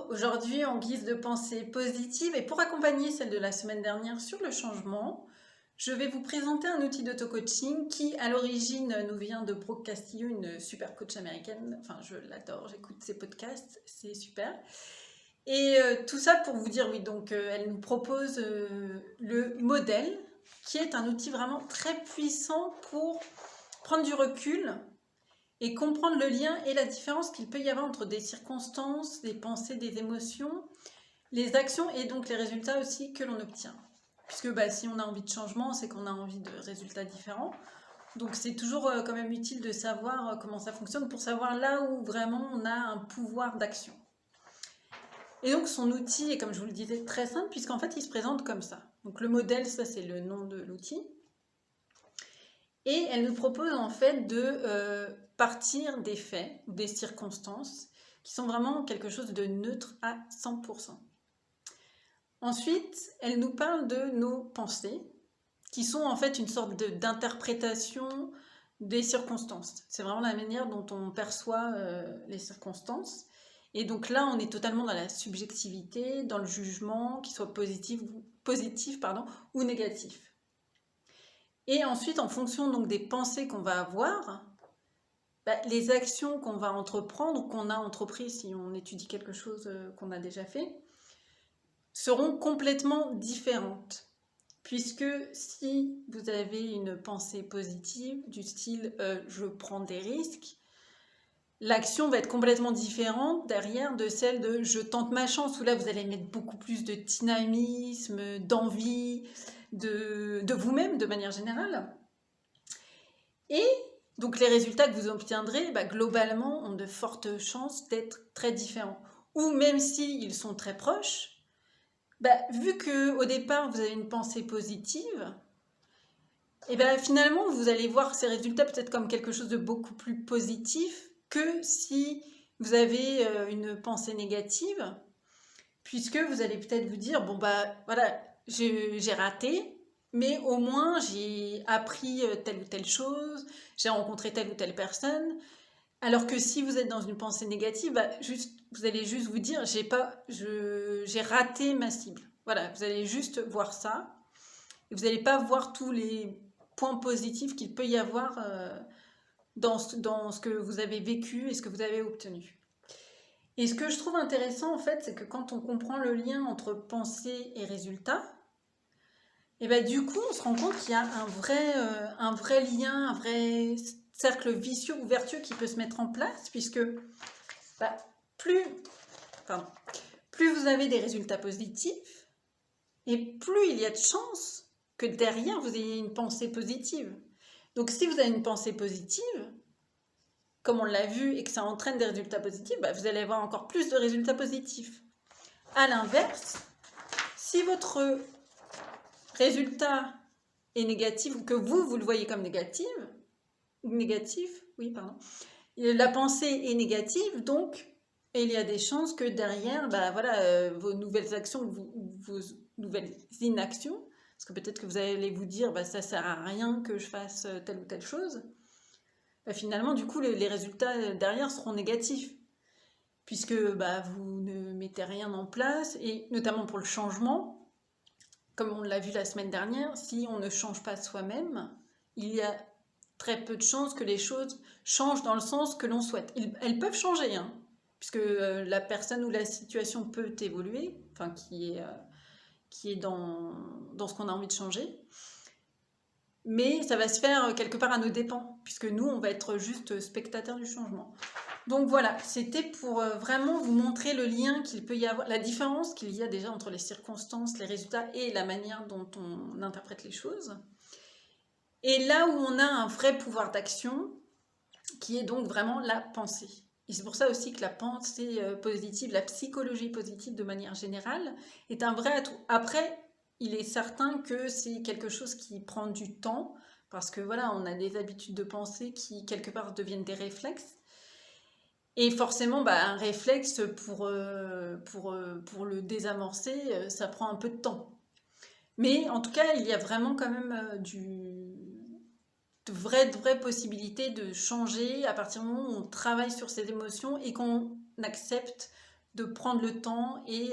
Aujourd'hui en guise de pensée positive et pour accompagner celle de la semaine dernière sur le changement, je vais vous présenter un outil d'auto-coaching qui à l'origine nous vient de Brooke Castillo, une super coach américaine. Enfin, je l'adore, j'écoute ses podcasts, c'est super. Et tout ça pour vous dire, oui, donc elle nous propose le modèle, qui est un outil vraiment très puissant pour prendre du recul et comprendre le lien et la différence qu'il peut y avoir entre des circonstances, des pensées, des émotions, les actions et donc les résultats aussi que l'on obtient. Puisque si on a envie de changement, c'est qu'on a envie de résultats différents. Donc c'est toujours quand même utile de savoir comment ça fonctionne pour savoir là où vraiment on a un pouvoir d'action. Et donc son outil est, comme je vous le disais, très simple puisqu'en fait il se présente comme ça. Donc le modèle, ça c'est le nom de l'outil. Et elle nous propose en fait de partir des faits, des circonstances, qui sont vraiment quelque chose de neutre à 100%. Ensuite, elle nous parle de nos pensées, qui sont en fait une sorte d'interprétation des circonstances. C'est vraiment la manière dont on perçoit les circonstances. Et donc là, on est totalement dans la subjectivité, dans le jugement, qu'il soit positif ou négatif. Et ensuite, en fonction donc des pensées qu'on va avoir, les actions qu'on va entreprendre ou qu'on a entreprises si on étudie quelque chose qu'on a déjà fait, seront complètement différentes. Puisque si vous avez une pensée positive du style je prends des risques, l'action va être complètement différente derrière de celle de je tente ma chance, où là vous allez mettre beaucoup plus de dynamisme, d'envie, de vous-même de manière générale. Et donc les résultats que vous obtiendrez, globalement, ont de fortes chances d'être très différents. Ou même s'ils sont très proches, vu qu'au départ vous avez une pensée positive, et finalement vous allez voir ces résultats peut-être comme quelque chose de beaucoup plus positif que si vous avez une pensée négative, puisque vous allez peut-être vous dire, bon voilà, j'ai raté, mais au moins j'ai appris telle ou telle chose, j'ai rencontré telle ou telle personne. Alors que si vous êtes dans une pensée négative, vous allez juste vous dire, j'ai raté ma cible. Voilà, vous allez juste voir ça, et vous n'allez pas voir tous les points positifs qu'il peut y avoir dans ce que vous avez vécu et ce que vous avez obtenu. Et ce que je trouve intéressant, en fait, c'est que quand on comprend le lien entre pensée et résultat, et du coup, on se rend compte qu'il y a un vrai lien, un vrai cercle vicieux ou vertueux qui peut se mettre en place, puisque bah, plus, plus vous avez des résultats positifs, et plus il y a de chances que derrière, vous ayez une pensée positive. Donc si vous avez une pensée positive, comme on l'a vu, et que ça entraîne des résultats positifs, vous allez avoir encore plus de résultats positifs. À l'inverse, si votre résultat est négatif, ou que vous le voyez comme négatif, la pensée est négative, donc il y a des chances que derrière, vos nouvelles actions ou vos nouvelles inactions, parce que peut-être que vous allez vous dire, ça sert à rien que je fasse telle ou telle chose, finalement, du coup, les résultats derrière seront négatifs, puisque vous ne mettez rien en place, et notamment pour le changement, comme on l'a vu la semaine dernière, si on ne change pas soi-même, il y a très peu de chances que les choses changent dans le sens que l'on souhaite. Elles peuvent changer, hein, puisque la personne ou la situation peut évoluer, qui est dans ce qu'on a envie de changer, mais ça va se faire quelque part à nos dépens, puisque nous, on va être juste spectateurs du changement. Donc voilà, c'était pour vraiment vous montrer le lien qu'il peut y avoir, la différence qu'il y a déjà entre les circonstances, les résultats et la manière dont on interprète les choses. Et là où on a un vrai pouvoir d'action, qui est donc vraiment la pensée. Et c'est pour ça aussi que la pensée positive, la psychologie positive de manière générale, est un vrai atout. Après, il est certain que c'est quelque chose qui prend du temps, parce que voilà, on a des habitudes de pensée qui, quelque part, deviennent des réflexes. Et forcément, un réflexe, pour le désamorcer, ça prend un peu de temps. Mais en tout cas, il y a vraiment quand même de vraies possibilités de changer à partir du moment où on travaille sur ses émotions et qu'on accepte de prendre le temps et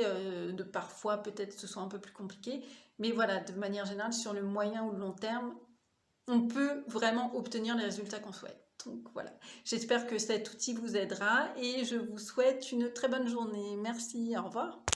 de parfois peut-être ce soit un peu plus compliqué. Mais voilà, de manière générale, sur le moyen ou le long terme, on peut vraiment obtenir les résultats qu'on souhaite. Donc voilà, j'espère que cet outil vous aidera et je vous souhaite une très bonne journée. Merci, au revoir.